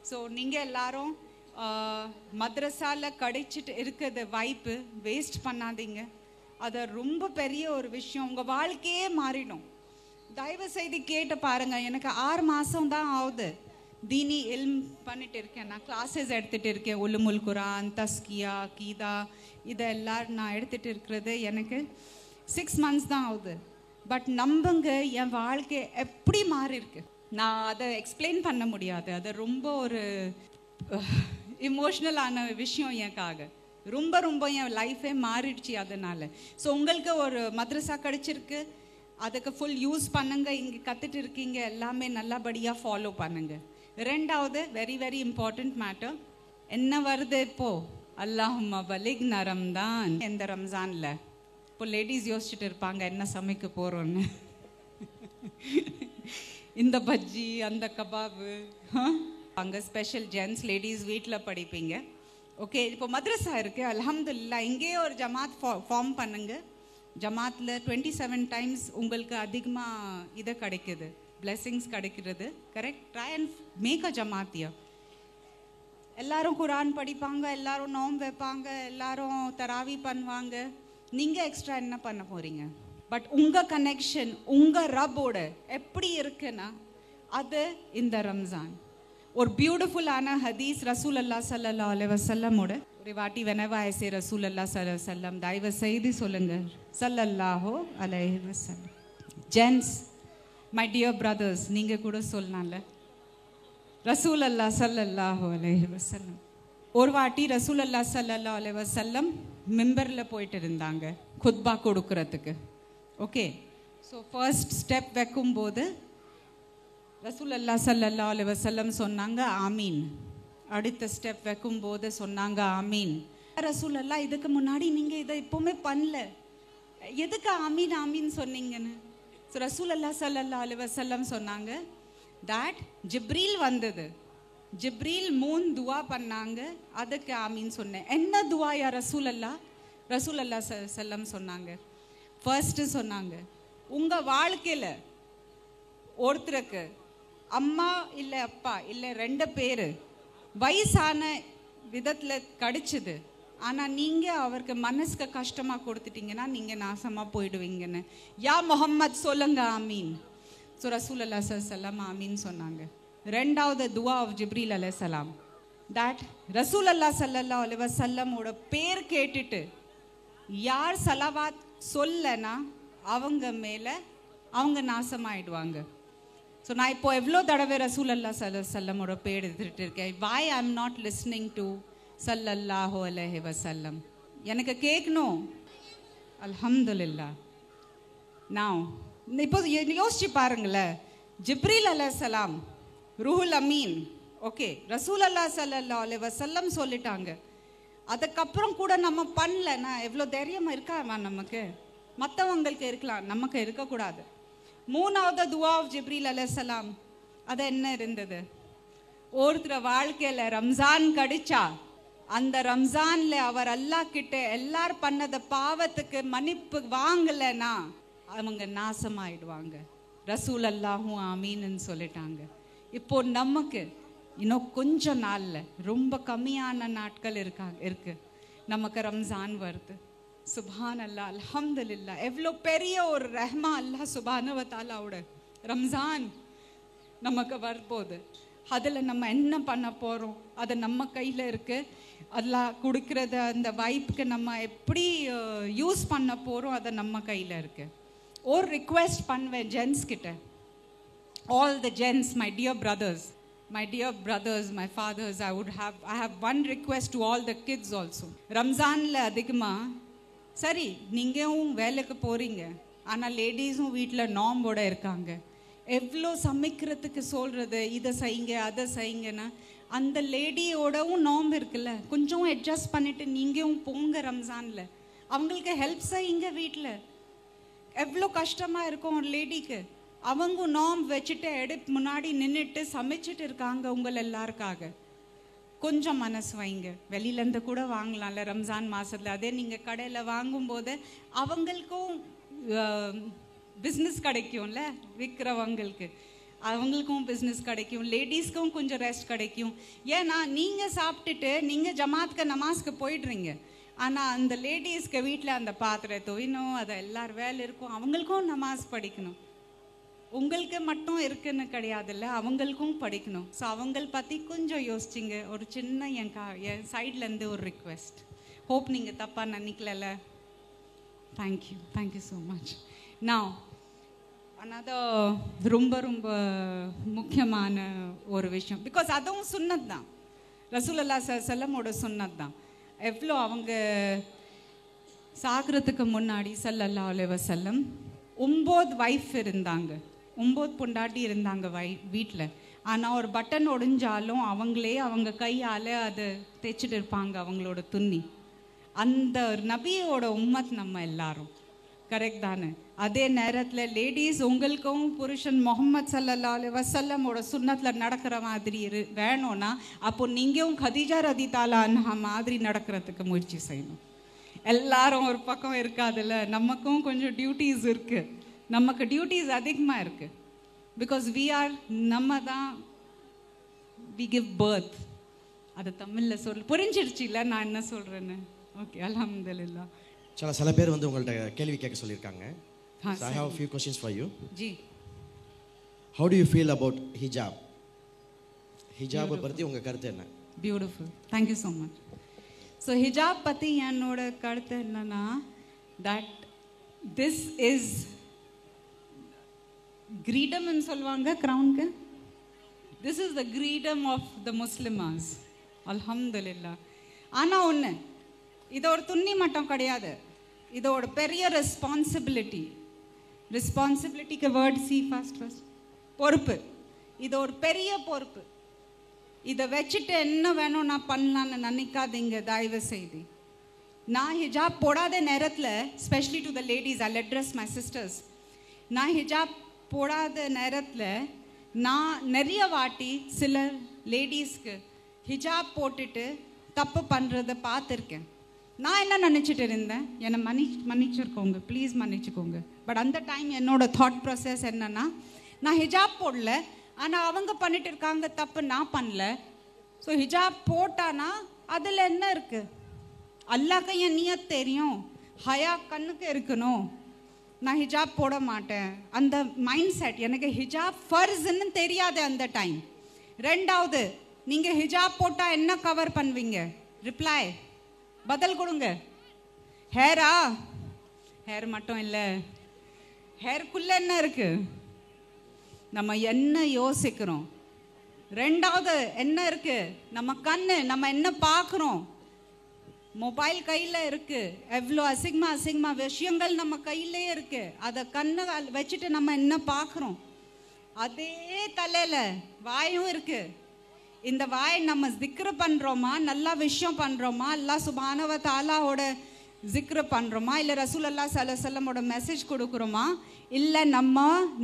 ஸோ நீங்கள் எல்லாரும் மദ്രஸாவில் கிடைச்சிட்டு இருக்கிறது வாய்ப்பு வேஸ்ட் பண்ணாதீங்க. அது ரொம்ப பெரிய ஒரு விஷயம், உங்கள் வாழ்க்கையே மாறிடும். தயவு செய்து கேட்டு பாருங்கள். எனக்கு 6 மாதம் தான் ஆகுது தீனி இல்ம் பண்ணிட்டு இருக்கேன். நான் கிளாஸஸ் எடுத்துகிட்டு இருக்கேன். உலுமுல் குரான், தஸ்கியா, கீதா, இதெல்லாம் நான் எடுத்துகிட்டு இருக்கிறது எனக்கு 6 months தான் ஆகுது. பட் நம்புங்க, என் வாழ்க்கை எப்படி மாறி இருக்கு, நான் அதை எக்ஸ்பிளைன் பண்ண முடியாது. அது ரொம்ப ஒரு இமோஷ்னலான விஷயம் எனக்காக. ரொம்ப ரொம்ப என் லைஃபே மாறிடுச்சு அதனால். ஸோ உங்களுக்கு ஒரு மദ്രஸா கிடச்சிருக்கு, அதுக்கு ஃபுல் யூஸ் பண்ணுங்க. இங்கே கற்றுட்டு இருக்கீங்க, எல்லாமே நல்லபடியாக ஃபாலோ பண்ணுங்க. ரெண்டாவது வெரி வெரி இம்பார்ட்டண்ட் மேட்டர் என்ன வருது இப்போது, அல்லாஹும்ம பலிக்னா ரம்தான். எந்த ரம்ஜானில் இப்போ லேடிஸ் யோசிச்சுட்டு இருப்பாங்க என்ன சமைக்க போகிறோன்னு. இந்த பஜ்ஜி, அந்த கபாபு, அங்கே ஸ்பெஷல் ஜென்ஸ் லேடிஸ் வீட்டில் படிப்பீங்க. ஓகே, இப்போ மദ്രஸா இருக்குது, அல்ஹம்துலில்லாஹ். இங்கேயே ஒரு ஜமாத் ஃபார்ம் பண்ணுங்க. ஜமாத்தில் 27 times உங்களுக்கு அதிகமாக இதை கிடைக்குது, பிளெஸிங்ஸ் கிடைக்கிறது. Correct? Try and make a ஜமாத்தியா. எல்லாரும் குரான் படிப்பாங்க, எல்லாரும் நோம்பு வைப்பாங்க, எல்லாரும் தராவி பண்ணுவாங்க. நீங்கள் எக்ஸ்ட்ரா என்ன பண்ண போகிறீங்க? பட் உங்கள் கனெக்ஷன் உங்கள் ரப்போட எப்படி இருக்குன்னா அது இந்த ரம்ஜான். ஒரு பியூட்டிஃபுல்லான ஹதீஸ் ரசூல் அல்லா ஸல்லல்லாஹு அலைஹி வஸல்லமோட. ஒரு வாட்டி whenever I say ரசூல் அல்லா ஸல்லல்லாஹு அலைஹி வஸல்லம், தயவு செய்து சொல்லுங்க ஸல்லல்லாஹு அலைஹி வஸல்லம். ஜென்ஸ், மை டியர் பிரதர்ஸ், நீங்கள் கூட சொல்லலாம்ல ரசூல் அல்லா ஸல்லல்லாஹு அலைஹி வஸல்லம். ஒரு வாட்டி ரசூல் அல்லா ஸல்லல்லாஹு அலைஹி வஸல்லம் மிம்பரில் போயிட்டு இருந்தாங்க குத்பா கொடுக்கறதுக்கு. ஓகே, ஸோ ஃபர்ஸ்ட் ஸ்டெப் வைக்கும்போது ரசூல் அல்லா ஸல்லல்லாஹு அலைஹி வஸல்லம் சொன்னாங்க ஆமீன். அடுத்த ஸ்டெப் வைக்கும்போது சொன்னாங்க ஆமீன். ரசூல் அல்லா, இதுக்கு முன்னாடி நீங்கள் இதை எப்போவுமே பண்ணல, எதுக்கு ஆமீன் ஆமீன் சொன்னீங்கன்னு. ஸோ ரசூல் அல்லா ஸல்லல்லாஹு அலைஹி வஸல்லம் சொன்னாங்க தட் ஜிப்ரீல் வந்தது, ஜிப்ரீல் 3 துவா பண்ணாங்க, அதுக்கு ஆமீன் சொன்னேன். என்ன துவா யா ரசூல் அல்லா? ரசூல் அல்லா ஸல்லல்லாஹு சொன்னாங்க, ஃபர்ஸ்ட்டு சொன்னாங்க, உங்கள் வாழ்க்கையில் ஒருத்தருக்கு அம்மா இல்லை அப்பா இல்லை 2 பேர் வயசான விதத்தில் கிடைச்சிது, ஆனால் நீங்கள் அவருக்கு மனசுக்கு கஷ்டமாக கொடுத்துட்டீங்கன்னா நீங்கள் நாசமாக போயிடுவீங்கன்னு. யா முஹம்மத் சொல்லுங்க ஆமீன். ஸோ ரசூல் அல்லா ஸல்லல்லாஹு ஆமீன் சொன்னாங்க. ரெண்டாவது துவா ஆஃப் ஜிப்ரீல் அலைஹிஸ்ஸலாம், தட் ரசூல் அல்லா ஸல்லல்லாஹு அலைஹி வஸல்லமோட பேர் கேட்டுட்டு யார் சலவாத் சொல்லனா அவங்க மேலே அவங்க நாசமாயிடுவாங்க. ஸோ நான் இப்போ எவ்வளோ தடவை ரசூல் அல்லா ஸல்லல்லாஹு அலைஹி வஸல்லமோட பேர் எடுத்துகிட்டு இருக்கேன். Why I am not listening to ஸல்லல்லாஹு அலைஹி வஸல்லம்? எனக்கு கேட்கணும். அல்ஹம்துலில்லாஹ். நான் இப்போ யோசிச்சு பாருங்களேன், ஜிப்ரீல் அலைஹிஸ்ஸலாம், ரூஹுல் அமீன், ஓகே, ரசூல் அல்லா ஸல்லல்லாஹு அலைஹி வஸல்லம் சொல்லிட்டாங்க. அதுக்கப்புறம் கூட நம்ம பண்ணலன்னா எவ்வளோ தைரியமாக இருக்காமா நமக்கு? மற்றவங்களுக்கு இருக்கலாம், நமக்கு இருக்கக்கூடாது. மூணாவது துவா ஆஃப் ஜிப்ரீல் அலைஹிஸ்ஸலாம், அது என்ன இருந்தது? ஒருத்தர் வாழ்க்கையில் ரம்ஜான் கிடைச்சா அந்த ரம்ஜானில் அவர் அல்லாஹ் கிட்ட எல்லார் பண்ணத பாவத்துக்கு மன்னிப்பு வாங்கலைன்னா அவங்க நாசமாயிடுவாங்க. ரசூல் அல்லாஹும் ஆமீன்னு சொல்லிட்டாங்க. இப்போ நமக்கு இன்னும் கொஞ்சம் நாளில், ரொம்ப கம்மியான நாட்கள் இருக்கு, நமக்கு ரம்ஜான் வருது. சுபான் அல்லா, அல்ஹம்துலில்லாஹ். எவ்வளோ பெரிய ஒரு ரஹ்மா அல்லாஹ் சுப்ஹானஹு வ தஆலாவோட ரம்ஜான். நமக்கு வரப்போகுது. அதில் நம்ம என்ன பண்ண போகிறோம், அது நம்ம கையில் இருக்குது. அதெல்லாம் கொடுக்குறத அந்த வைப்புக்கு நம்ம எப்படி யூஸ் பண்ண போகிறோம், அது நம்ம கையில் இருக்குது. ஒரு ரிக்வெஸ்ட் பண்ணுவேன் ஜென்ஸ் கிட்ட, all the gents, my dear brothers, my fathers, I have one request to all the kids also. ரம்ஜானில் அதிகமாக சரி நீங்களும் வேலைக்கு போகிறீங்க, ஆனால் லேடிஸும் வீட்டில் நாம்போட இருக்காங்க. எவ்வளோ சமைக்கிறதுக்கு சொல்கிறது, இதை செய்யுங்க அதை செய்யுங்கன்னா அந்த லேடியோடவும் நாம்பு இருக்குல்ல, கொஞ்சம் அட்ஜஸ்ட் பண்ணிவிட்டு நீங்களும் போங்க ரம்ஜானில், அவங்களுக்கு ஹெல்ப் செய்யுங்க. வீட்டில் எவ்வளோ கஷ்டமாக இருக்கும் ஒரு லேடிக்கு. அவங்க நாம்பு வச்சுட்டு எடுப்பு முன்னாடி நின்றுட்டு சமைச்சிட்டு இருக்காங்க உங்கள் எல்லாருக்காக. கொஞ்சம் மனசு வைங்க. வெளியிலேருந்து கூட வாங்கலாம்ல ரம்ஜான் மாதத்தில். அதே நீங்கள் கடையில் வாங்கும்போது அவங்களுக்கும் பிஸ்னஸ் கிடைக்கும்ல, விற்கிறவங்களுக்கு அவங்களுக்கும் பிஸ்னஸ் கிடைக்கும், லேடிஸ்க்கும் கொஞ்சம் ரெஸ்ட் கிடைக்கும். ஏன்னா நீங்கள் சாப்பிட்டுட்டு நீங்கள் ஜமாத்துக்கு நமாஸ்க்கு போயிடுறீங்க, ஆனால் அந்த லேடிஸ்க்கு வீட்டில் அந்த பாத்திரம் துவையணும், அதை எல்லாரும் வேலை இருக்கும், அவங்களுக்கும் நமாஸ் படிக்கணும். உங்களுக்கு மட்டும் இருக்குன்னு கிடையாதுல்ல, அவங்களுக்கும் படிக்கணும். ஸோ அவங்கள பற்றி கொஞ்சம் யோசிச்சிங்க. ஒரு சின்ன என் சைட்லேருந்து ஒரு ரிக்வெஸ்ட். ஹோப் நீங்கள் தப்பாக நினைக்கல. Thank you so much. நான் another ரொம்ப ரொம்ப முக்கியமான ஒரு விஷயம், பிகாஸ் அதுவும் சுன்னத் தான், ரசூலுல்லாஹி ஸல்லல்லாஹு அலைஹி வஸல்லமோட சுன்னத் தான். எவ்வளோ அவங்க சாகிறதுக்கு முன்னாடி ஸல்லல்லாஹு அலைஹி வஸல்லம் 9 வைஃப் இருந்தாங்க, 9 பொண்டாட்டி இருந்தாங்க வீட்டில். ஆனால் ஒரு பட்டன் ஒடிஞ்சாலும் அவங்களே அவங்க கையால் அதை தைச்சிட்டு இருப்பாங்க அவங்களோட துணி. அந்த நபியோட உம்மத் நம்ம எல்லாரும், கரெக்ட் தானே? அதே நேரத்தில் லேடிஸ் உங்களுக்கும் புருஷன் முகமது ஸல்லல்லாஹு அலைஹி வஸல்லமோட சுன்னத்தில் நடக்கிற மாதிரி வேணும்னா அப்போ நீங்களும் கதீஜா ரதியல்லாஹு அன்ஹா மாதிரி நடக்கிறதுக்கு முயற்சி செய்யணும். எல்லாரும் ஒரு பக்கம் இருக்காதுல்ல, நமக்கும் கொஞ்சம் டியூட்டிஸ் இருக்குது, நமக்கு டியூட்டிஸ் அதிகமாக இருக்குது. பிகாஸ் நம்ம தான் வி கிவ் பர்த். அது தமிழில் புரிஞ்சிருச்சு இல்லை நான் என்ன சொல்கிறேன்னு? ஓகே, அல்ஹம்துலில்லாஹ். சில பேர் வந்து உங்கள்ட்ட கேள்வி கேட்க சொல்லியிருக்காங்க. So I have a few questions for you. G, how do you feel about hijab? ஹிஜாபை பற்றி உங்கள் கருத்து என்ன? Beautiful, thank you so much. So ஹிஜாப் பற்றி என்னோட கருத்து என்னன்னா, தட் திஸ் இஸ் கிரீடம்னு சொல்லுவாங்க க்ரௌனுக்கு. திஸ் இஸ் த கிரீடம் ஆஃப் த முஸ்லிமாஸ், அல்ஹம்துலில்லாஹ். ஆனால் ஒன்று, இது ஒரு துணி மட்டும் கிடையாது, இதோட பெரிய ரெஸ்பான்சிபிலிட்டிக்கு வேர்ட் சி ஃபர்ஸ்ட் பொறுப்பு. இது ஒரு பெரிய பொறுப்பு. இதை வச்சுட்டு என்ன வேணும் நான் பண்ணலான்னு நினைக்காதீங்க தயவு செய்து. நான் ஹிஜாப் போடாத நேரத்தில், specially to the ladies, I address my sisters, நான் ஹிஜாப் போடாத நேரத்தில் நான் நிறைய வாட்டி சில லேடிஸ்க்கு ஹிஜாப் போட்டுட்டு தப்பு பண்ணுறதை பார்த்துருக்கேன். நான் என்ன நினச்சிட்டு இருந்தேன், என்னை மன்னிச்சிருக்கோங்க, ப்ளீஸ் மன்னிச்சுக்கோங்க. பட் அந்த டைம் என்னோட தாட் ப்ராசஸ் என்னன்னா, நான் ஹிஜாப் போடல, ஆனால் அவங்க பண்ணிட்டு இருக்காங்க தப்பு, நான் பண்ணல. ஸோ ஹிஜாப் போட்டானா அதில் என்ன இருக்குது? அல்லாஹ்க்கு என் நியத் தெரியும், ஹயா கண்ணுக்கு இருக்கணும், நான் ஹிஜாப் போட மாட்டேன். அந்த மைண்ட் செட் எனக்கு ஹிஜாப் ஃபர்ஸ்ன்னு தெரியாது அந்த டைம். ரெண்டாவது, நீங்கள் ஹிஜாப் போட்டால் என்ன கவர் பண்ணுவீங்க? ரிப்ளை பதில் கொடுங்க. ஹேரா? ஹேர் மட்டும் இல்லை, ஹேருக்குள்ளே என்ன இருக்கு? நம்ம என்ன யோசிக்கிறோம்? ரெண்டாவது என்ன இருக்கு? நம்ம கண்ணு, நம்ம என்ன பார்க்குறோம்? மொபைல் கையில் இருக்கு, எவ்வளோ அசிங்கமா விஷயங்கள் நம்ம கையிலே இருக்கு. அதை கண்ணை வச்சுட்டு நம்ம என்ன பார்க்குறோம்? அதே தலையில் வாயும் இருக்கு. இந்த வாய் நம்ம ஜிக்ரு பண்ணுறோமா, நல்ல விஷயம் பண்ணுறோமா, அல்லாஹ் சுப்ஹானஹு வ தஆலாவோட ஜிக்ரு பண்ணுறோமா, இல்லை ரசூலுல்லாஹி ஸல்லல்லாஹு அலைஹி வஸல்லமோட மெசேஜ் கொடுக்குறோமா, இல்லை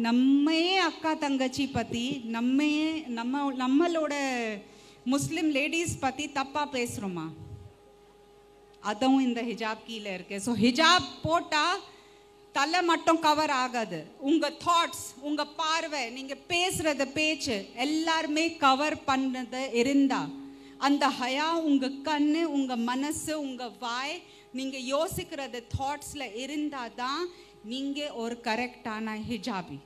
நம்மையே அக்கா தங்கச்சி பற்றி நம்மளோட முஸ்லீம் லேடிஸ் பற்றி தப்பாக பேசுகிறோமா? அதுவும் இந்த ஹிஜாப் கீழே இருக்கு. ஸோ ஹிஜாப் போட்டால் தலை மட்டும் கவர் ஆகாது, உங்கள் தாட்ஸ், உங்கள் பார்வை, நீங்கள் பேசுகிறத பேச்சு எல்லாருமே கவர் பண்ணது இருந்தா, அந்த ஹயா உங்கள் கண்ணு, உங்கள் மனசு, உங்கள் வாய், நீங்கள் யோசிக்கிறது தாட்ஸில் இருந்தால் தான் நீங்கள் ஒரு கரெக்டான ஹிஜாபி.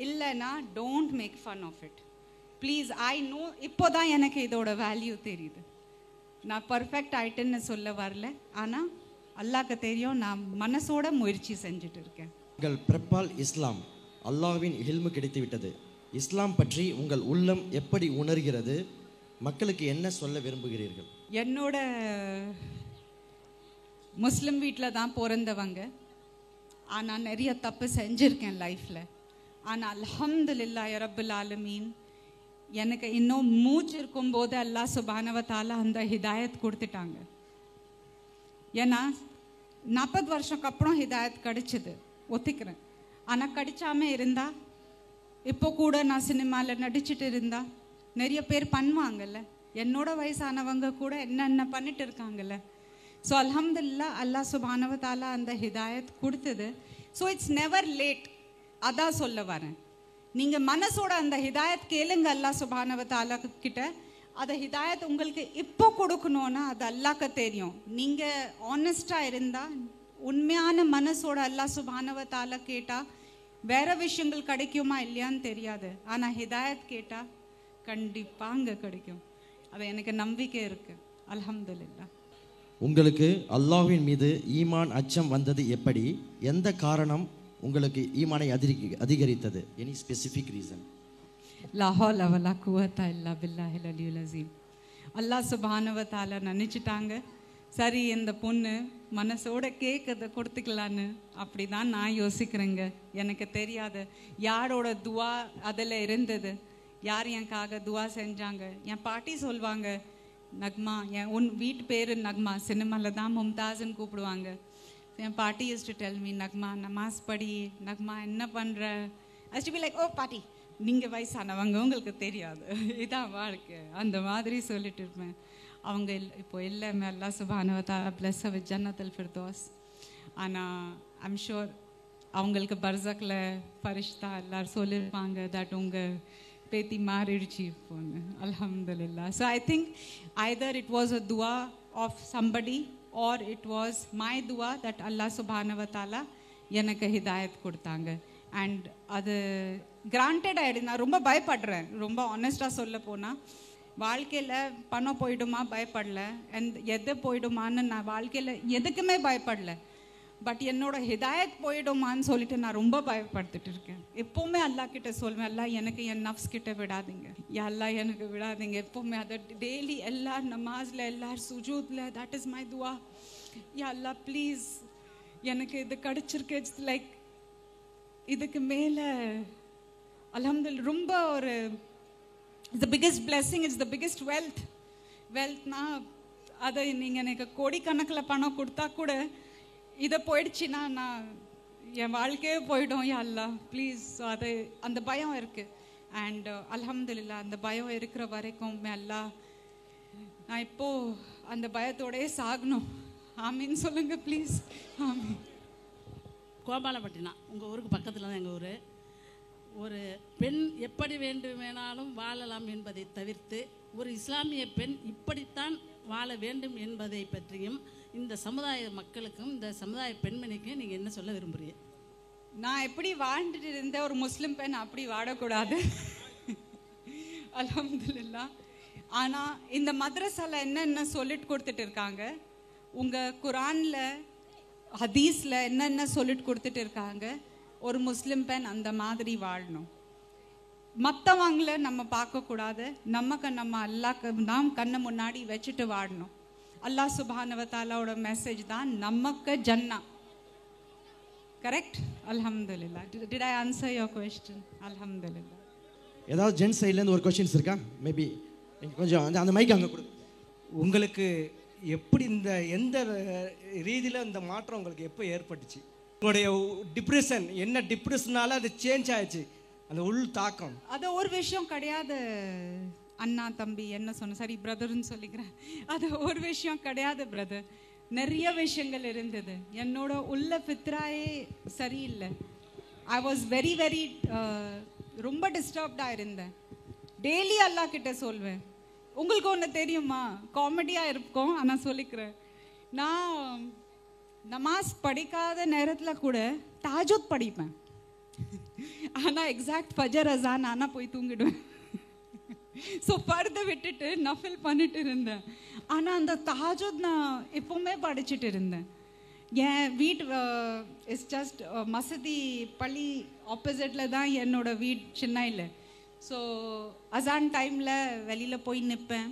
இல்லைன்னா don't make fun of it please. I know இப்போ தான் எனக்கு இதோட வேல்யூ தெரியுது. நான் பர்ஃபெக்ட் ஆயிட்டேன்னு சொல்ல வரல, ஆனால் அல்லாஹ்க்கு தெரியும் நான் மனசோட முயற்சி செஞ்சுட்டு இருக்கேன். உங்கள் பிறப்பால் இஸ்லாம், அல்லாஹ்வின் இல்மு கிடைத்து விட்டது. இஸ்லாம் பற்றி உங்கள் உள்ளம் எப்படி உணர்கிறது? மக்களுக்கு என்ன சொல்ல விரும்புகிறீர்கள்? என்னோட முஸ்லிம் வீட்டில் தான் பிறந்தவங்க, ஆனால் நிறைய தப்பு செஞ்சுருக்கேன் லைஃப்பில். ஆனால் அல்ஹம்துலில்லாஹ் ரப்பில் ஆலமீன் எனக்கு இன்னும் மூச்சு இருக்கும்போது அல்லாஹ் சுப்ஹானஹு வ தஆலா அந்த ஹிதாயத் கொடுத்துட்டாங்க. ஏன்னா 40 வருஷத்துக்கு அப்புறம் ஹிதாயத் கிடைச்சிது, ஒத்துக்கிறேன். ஆனால் கிடைச்சாமல் இருந்தா இப்போ கூட நான் சினிமாவில் நடிச்சுட்டு இருந்தா நிறைய பேர் பண்ணுவாங்கல்ல, என்னோட வயசானவங்க கூட என்னென்ன பண்ணிட்டு இருக்காங்கல்ல. ஸோ அல்ஹம்துலில்லாஹ் அல்லாஹ் சுப்ஹானஹு வ தஆலா அந்த ஹிதாயத் கொடுத்தது. So it's never late. அதான் சொல்ல வரேன். நீங்கள் மனசோட அந்த ஹிதாயத் கேளுங்க அல்லாஹ் சுப்ஹானஹு வ தஆலா கிட்ட. அந்த ஹிதாயத் உங்களுக்கு இப்போ கொடுக்கணும்னா அது அல்லாஹ்க்கு தெரியும். நீங்கள் ஆனஸ்டாக இருந்தால், உண்மையான மனசோட அல்லாஹ் சுப்ஹானஹு வ தஆலா கேட்டால் வேற விஷயங்கள் கிடைக்குமா இல்லையான்னு தெரியாது, ஆனால் ஹிதாயத் கேட்டால் கண்டிப்பாக அங்கே கிடைக்கும். அது எனக்கு நம்பிக்கை இருக்கு. அல்ஹம்துலில்லாஹ். உங்களுக்கு அல்லாஹ்வின் மீது ஈமான் அச்சம் வந்தது எப்படி? எந்த காரணம் உங்களுக்கு ஈமானை அதிகரித்தது? Any specific reason? லா ஹவ்ல வலா குவத்த இல்லா பில்லாஹில் அலியுல் அஸீம். அல்லாஹ் சுப்ஹானஹு வ தஆலா நினச்சிட்டாங்க, சரி இந்த பொண்ணு மனசோட கேட்கறத கொடுத்துக்கலான்னு. அப்படி தான் நான் யோசிக்கிறேங்க. எனக்கு தெரியாது யாரோட துவா அதில் இருந்தது, யார் எனக்காக துவா செஞ்சாங்க. என் பாட்டி சொல்லுவாங்க, நக்மா, உன் வீட்டு பேர் நக்மா, சினிமாவில் தான் மும்தாஸ்ன்னு கூப்பிடுவாங்க. என் பாட்டி use to tell me, Nagma நமாஸ் படி, நக்மா என்ன பண்ணுற. அஸ் பி லைக், ஓ பாட்டி நீங்கள் வயசானவங்க உங்களுக்கு தெரியாது, இதான் வாழ்க்கை, அந்த மாதிரி சொல்லிட்டு இருப்பேன். அவங்க இப்போ எல்லாமே அல்லாஹ் சுப்ஹானஹு வ தஆலா பிளஸ் வித் ஜன்னத்துல் ஃபிர்தௌஸ். ஆனால் ஐம் ஷுர் அவங்களுக்கு பர்சக்கில் ஃபரிஷ்தா எல்லாரும் சொல்லியிருப்பாங்க தட் உங்கள் பேத்தி மாறிடுச்சு இப்போன்னு. அல்ஹம்துலில்லாஹ். So I think either it was a துவா of somebody or it was my துவா தட் அல்லாஹ் சுப்ஹானஹு வ தஆலா எனக்கு ஹிதாயத் கொடுத்தாங்க. அண்ட் அது கிராண்டட் ஆகிடு. நான் ரொம்ப பயப்படுறேன், ரொம்ப ஆனஸ்டாக சொல்ல போனால். வாழ்க்கையில் பணம் போயிடுமா பயப்படல, எது போயிடுமான்னு நான் வாழ்க்கையில் எதுக்குமே பயப்படல. பட் என்னோட ஹிதாயத் போயிடுமான்னு சொல்லிட்டு நான் ரொம்ப பயப்படுத்திட்டு இருக்கேன். எப்போவுமே அல்லாஹ் கிட்ட சொல்வேன், அல்லாஹ் எனக்கு என் நஃப்ஸ் கிட்ட விடாதீங்க, அல்லாஹ் எனக்கு விடாதீங்க. எப்போவுமே அதை டெய்லி எல்லார் நமாஸில், எல்லார் சுஜூத்தில், தட் இஸ் மை துவா. அல்லாஹ் ப்ளீஸ் எனக்கு இது கிடச்சிருக்கு. இட்ஸ் லைக் இதுக்கு மேலே அல்ஹம்துலில்லாஹ் ரொம்ப ஒரு it's the biggest blessing, it's the biggest wealth. வெல்த்னா அதை நீங்கள் எனக்கு கோடிக்கணக்கில் பணம் கொடுத்தா கூட இதை போயிடுச்சுன்னா நான் என் வாழ்க்கையே போயிடும். யா அல்லாஹ் ப்ளீஸ். ஸோ அது அந்த பயம் இருக்குது. அண்ட் அல்ஹம்துலில்லாஹ் அந்த பயம் இருக்கிற வரைக்கும் அல்லாஹ் நான் இப்போது அந்த பயத்தோடயே சாகணும். ஆமீன் சொல்லுங்க ப்ளீஸ். ஆமீன். கோபாலப்பட்டினம் உங்கள் ஊருக்கு பக்கத்தில் தான் எங்கள் ஊர். ஒரு பெண் எப்படி வேண்டுமானாலும் வாழலாம் என்பதை தவிர்த்து ஒரு இஸ்லாமிய பெண் இப்படித்தான் வாழ வேண்டும் என்பதை பற்றியும் இந்த சமுதாய மக்களுக்கும் இந்த சமுதாய பெண்மணிக்கும் நீங்கள் என்ன சொல்ல விரும்புகிறீங்க? நான் எப்படி வாழ்ந்துட்டு இருந்த ஒரு முஸ்லிம் பெண் அப்படி வாழக்கூடாது. அல்ஹம்துலில்லாஹ். ஆனால் இந்த மദ്രஸால என்னென்ன சொல்லிட்டு கொடுத்துட்டு இருக்காங்க, உங்கள் குரானில் ஹதீஸில் என்னென்ன சொல்லிட்டு கொடுத்துட்டு இருக்காங்க, ஒரு முஸ்லிம் பெண் அந்த மாதிரி வாழணும். மற்றவங்கள நம்ம பார்க்கக்கூடாது, நமக்கு நம்ம அல்லாஹ்க்கு நாம் கண்ணை முன்னாடி வச்சுட்டு வாழணும். அல்லாஹ் சுப்ஹானஹு வ தஆலாவோட மெசேஜ் தான் நமக்கு ஜன்னா. கரெக்ட்? அல்ஹம்துலில்லாஹ். Did I answer your question? அல்ஹம்துலில்லாஹ். ஏதாவது ஜென்ஸ் சைட்லேருந்து ஒரு கொஸ்டின்ஸ் இருக்கா? மேபி நீங்கள் கொஞ்சம் அந்த மைக் அங்கே கொடு. உங்களுக்கு எப்படி இந்த எந்த ரீதியில் இந்த மாற்றம் உங்களுக்கு எப்போ ஏற்பட்டுச்சு? உங்களுடைய டிப்ரெஷன் என்ன, டிப்ரெஷனால அது சேஞ்ச் ஆயிடுச்சு, அந்த உள் தாக்கம்? அது ஒரு விஷயம் கிடையாது அண்ணா தம்பி என்ன சொன்ன, சரி பிரதர்ன்னு சொல்லிக்கிறேன். அது ஒரு விஷயம் கிடையாது பிரதர், நிறைய விஷயங்கள் இருந்தது. என்னோட உள்ள ஃபித்ராயே சரியில்லை. ஐ வாஸ் வெரி வெரி ரொம்ப டிஸ்டர்ப்டாக இருந்தேன். டெய்லி அல்லாஹ் கிட்ட சொல்வேன். உங்களுக்கு ஒன்று தெரியுமா, காமெடியாக இருக்கும் ஆனால் சொல்லிக்கிறேன். நான் நமாஸ் படிக்காத நேரத்தில் கூட தஹஜ்ஜுத் படிப்பேன். ஆனால் எக்ஸாக்ட் ஃபஜர் அசான் ஆனால் போய் தூங்கிடுவேன். ஸோ பர்தை விட்டுட்டு நஃபில் பண்ணிட்டு இருந்தேன். ஆனால் அந்த தஹஜுத் நான் எப்போவுமே படிச்சுட்டு இருந்தேன். என் வீட்டு இஸ் ஜஸ்ட் மசதி பள்ளி ஆப்போசிட்டில் தான் என்னோட வீடு சென்னையில். ஸோ அசான் டைமில் வெளியில் போய் நிற்பேன்.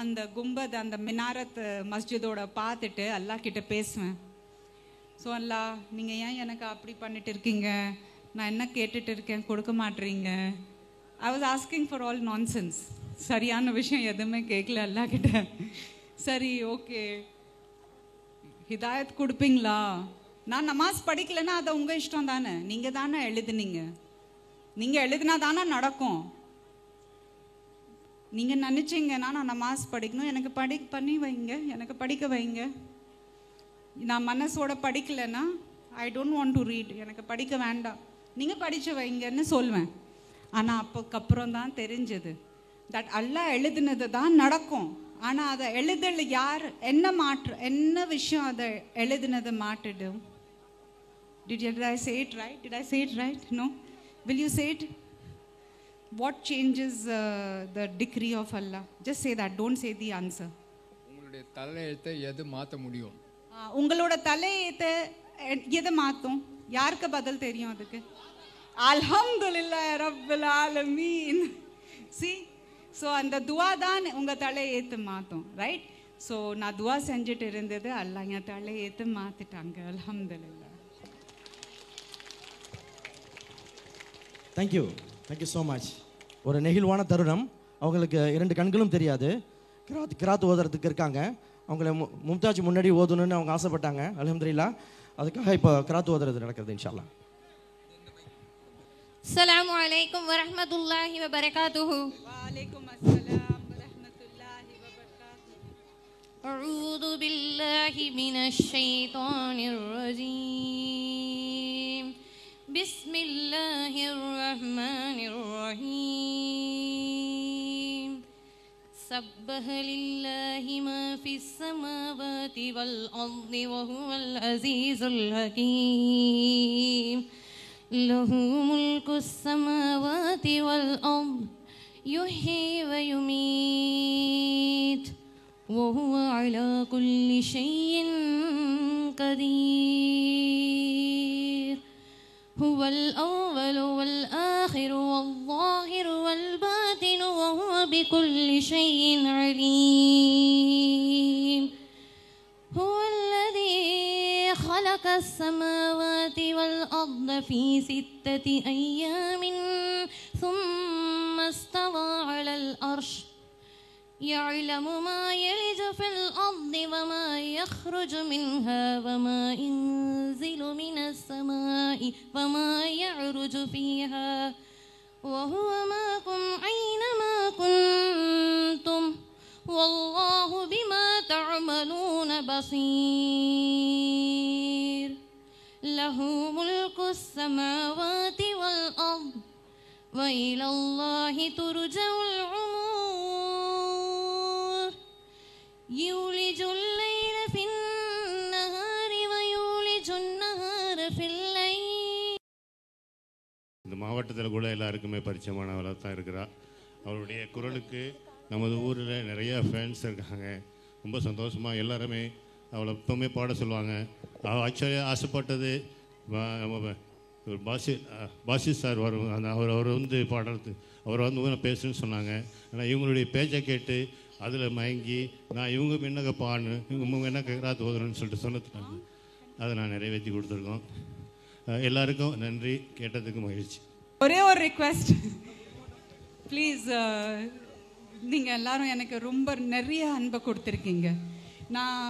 அந்த கும்பத் அந்த மினாரத் மஸ்ஜிதோட பார்த்துட்டு அல்லா கிட்ட பேசுவேன். ஸோ அல்லா நீங்கள் ஏன் எனக்கு அப்படி பண்ணிட்டு இருக்கீங்க, நான் என்ன கேட்டுட்டு இருக்கேன் கொடுக்க மாட்டேறீங்க. I was asking for all nonsense. சரியான விஷயம் எதுவுமே கேட்கல அல்லா கிட்ட. சரி ஓகே ஹிதாயத் கொடுப்பீங்களா, நான் நமாஸ் படிக்கலைன்னா அதை உங்கள் இஷ்டம் தானே, நீங்கள் தானே எழுதுனீங்க, நீங்கள் எழுதுனா தானே நடக்கும். நீங்கள் நினச்சிங்கன்னா நான் நமாஸ் படிக்கணும், எனக்கு பண்ணி வைங்க, எனக்கு படிக்க வைங்க. நான் மனசோட படிக்கலைன்னா I don't want to read, எனக்கு படிக்க வேண்டாம், நீங்கள் படித்து வைங்கன்னு சொல்வேன். ஆனால் அப்போக்கப்புறம் தான் தெரிஞ்சது தட் அல்லாஹ் எழுதுனது தான் நடக்கும். ஆனால் அதை எழுதல யார் என்ன விஷயம் அதை எழுதுனதை மாட்டிடும். Did I say it right? Did I say it right? No? Will you say it? What changes the decree of Allah? Just say that. Don't say the answer. உங்களுடைய தலையெழுத்தை எது மாற்ற முடியும்? உங்களோட தலையெழுத்தை எதை மாற்றும்? யாருக்கு பதில் தெரியும் அதுக்கு? அல்ஹம்துலில்லாஹ் ரப்பில் ஆலமீன். See? ஸோ அந்த துவா தான் உங்கள் தலையெழுத்து மாற்றும். ரைட்? ஸோ நான் துவா செஞ்சுட்டு இருந்தது அல்லாஹ் என் தலையெழுத்து மாற்றிட்டாங்க. அல்ஹம்துலில்லாஹ். Thank you so much. ஒரு நெகிழ்வான தருணம். அவங்களுக்கு 2 கண்களும் தெரியாது, கிராத் ஓதுறதுக்கு இருக்காங்க. அவங்கள மும்தாஜ் முன்னாடி ஓதணும்னு அவங்க ஆசைப்பட்டாங்க. அல்ஹம்துலில்லாஹ் அதுக்காக இப்போ கிராத் ஓதுறது நடக்கிறது இன்ஷா அல்லாஹ். السلام عليكم ورحمة الله وبركاته. وعليكم السلام ورحمة الله وبركاته. أعوذ بالله من الشيطان الرجيم. بسم الله الرحمن الرحيم. سبح لله ما في السماوات والأرض وهو العزيز الحكيم. له ملك السماوات والأرض يحيي ويميت وهو على كل شيء قدير. هو الأول والآخر والظاهر والباطن وهو بكل شيء عليم. هو الذي خلق السماوات والأرض في 6 أيام ثم استوى على العرش يعلم ما يلج في الأرض وما يخرج منها وما ينزل من السماء وما يعرج فيها وهو معكم أينما كنتم والله بما تعملون بصير. له ملك السماوات والأرض وإلى الله ترجع الأمور. يولج الليل في النهار ويولج النهار في الليل. இந்த மாவட்டத்தில் கூட எல்லாருக்குமே பரிச்சயமானவளாக தான் இருக்கிறா. அவருடைய குரலுக்கு நமது ஊரில் நிறைய ஃபேன்ஸ் இருக்காங்க. ரொம்ப சந்தோஷமாக எல்லாருமே அவளை எப்பவுமே பாட சொல்லுவாங்க. அவள் ஆக்சுவலியாக ஆசைப்பட்டது பாஷி சார் வரும், அந்த அவர் வந்து பாடுறது, அவர் வந்து பேசுன்னு சொன்னாங்க. ஆனால் இவங்களுடைய பேச்சை கேட்டு அதில் மயங்கி நான் இவங்க முன்னக பாடணும், இவங்க என்ன கேட்குறாது ஓதுறேன்னு சொல்லிட்டு சொன்னதுனால அதை நான் நிறைவேற்றி கொடுத்துருக்கோம். எல்லாருக்கும் நன்றி, கேட்டதுக்கு மகிழ்ச்சி. ஒரே ஒரு ரிக்வெஸ்ட் ப்ளீஸ், நீங்கள் எல்லாரும் எனக்கு ரொம்ப நிறைய அன்பை கொடுத்துருக்கீங்க. நான்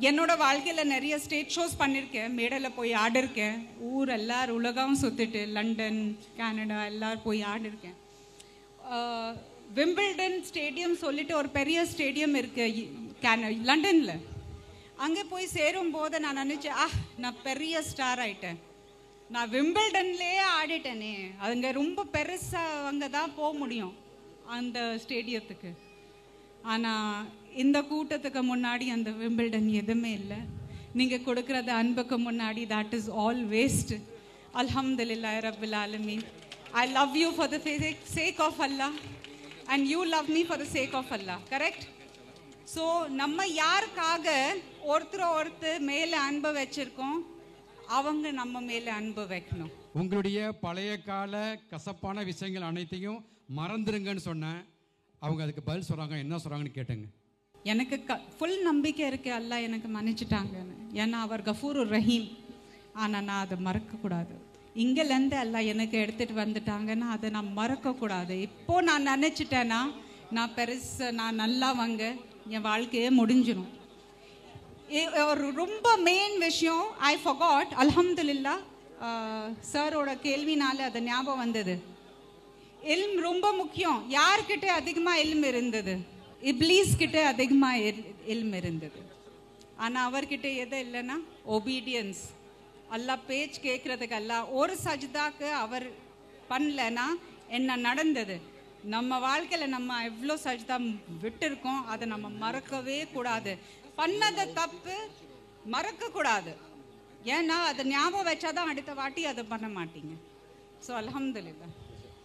என்னோட வாழ்க்கையில் நிறைய ஸ்டேஜ் ஷோஸ் பண்ணியிருக்கேன், மேடையில் போய் ஆடிருக்கேன், ஊர் எல்லாரும் உலகம் சுற்றிட்டு லண்டன் கனடா எல்லாரும் போய் ஆடிருக்கேன். விம்பிள்டன் ஸ்டேடியம் சொல்லிட்டு ஒரு பெரிய ஸ்டேடியம் இருக்குது லண்டனில். அங்கே போய் சேரும்போது நான் நினச்சேன், நான் பெரிய ஸ்டார் ஆகிட்டேன், நான் விம்பிள்டன்லேயே ஆடிட்டேனே, அங்கே ரொம்ப பெருசாக அங்கே தான் போக முடியும் அந்த ஸ்டேடியத்துக்கு. ஆனால் இந்த கூட்டத்துக்கு முன்னாடி அந்த விம்பிள்டன் எதுவுமே இல்லை. நீங்கள் கொடுக்குறது அன்புக்கு முன்னாடி that is all waste. Alhamdulillah Rabbil Alameen. I love you for the sake of Allah and you love me for the sake of Allah. Correct? So நம்ம யாருக்காக ஒருத்தர் மேல அன்பு வச்சிருக்கோம் அவங்க நம்ம மேல அன்பு வைக்கணும். உங்களுடைய பழைய கால கசப்பான விஷயங்கள் அனைத்தையும் மறந்துருங்கன்னு சொன்னேன். அவங்க அதுக்கு பதில் சொல்கிறாங்க, என்ன சொல்கிறாங்கன்னு கேட்டுங்க. எனக்கு ஃபுல் நம்பிக்கை இருக்கு அல்லாஹ் எனக்கு மன்னிச்சிட்டாங்கன்னு. ஏன்னா அவர் கஃபூருர் ரஹீம். ஆனால் நான் அதை மறக்கக்கூடாது. இங்கேருந்து எல்லாம் எனக்கு எடுத்துகிட்டு வந்துட்டாங்கன்னா அதை நான் மறக்கக்கூடாது. இப்போது நான் நினச்சிட்டேன்னா நான் நான் நல்லா வாங்க என் வாழ்க்கையே முடிஞ்சிடும். ஒரு ரொம்ப மெயின் விஷயம் ஐ ஃபர்காட். அல்ஹம்துலில்லா சாரோட கேள்வினால அது ஞாபகம் வந்தது. இல்ம் ரொம்ப முக்கியம். யார்கிட்ட அதிகமாக இல்ம் இருந்தது? இப்லீஸ் கிட்ட அதிகமாக இல்ம் இருந்தது. ஆனால் அவர்கிட்ட எது இல்லைன்னா ஒபீடியன்ஸ். அல்லாஹ் பேச்சு கேட்கறதுக்கு அல்லாஹ் ஒரு சஜ்தாக்கு அவர் பண்ணலன்னா என்ன நடந்தது? நம்ம வாழ்க்கையில் நம்ம எவ்வளோ சஜ்தா விட்டுருக்கோம், அதை நம்ம மறக்கவே கூடாது. பண்ணதை தப்பு மறக்கக்கூடாது. ஏன்னா அதை ஞாபகம் வச்சாதான் அடுத்த வாட்டி அதை பண்ண மாட்டீங்க. ஸோ அல்ஹம்துலில்லாஹ்.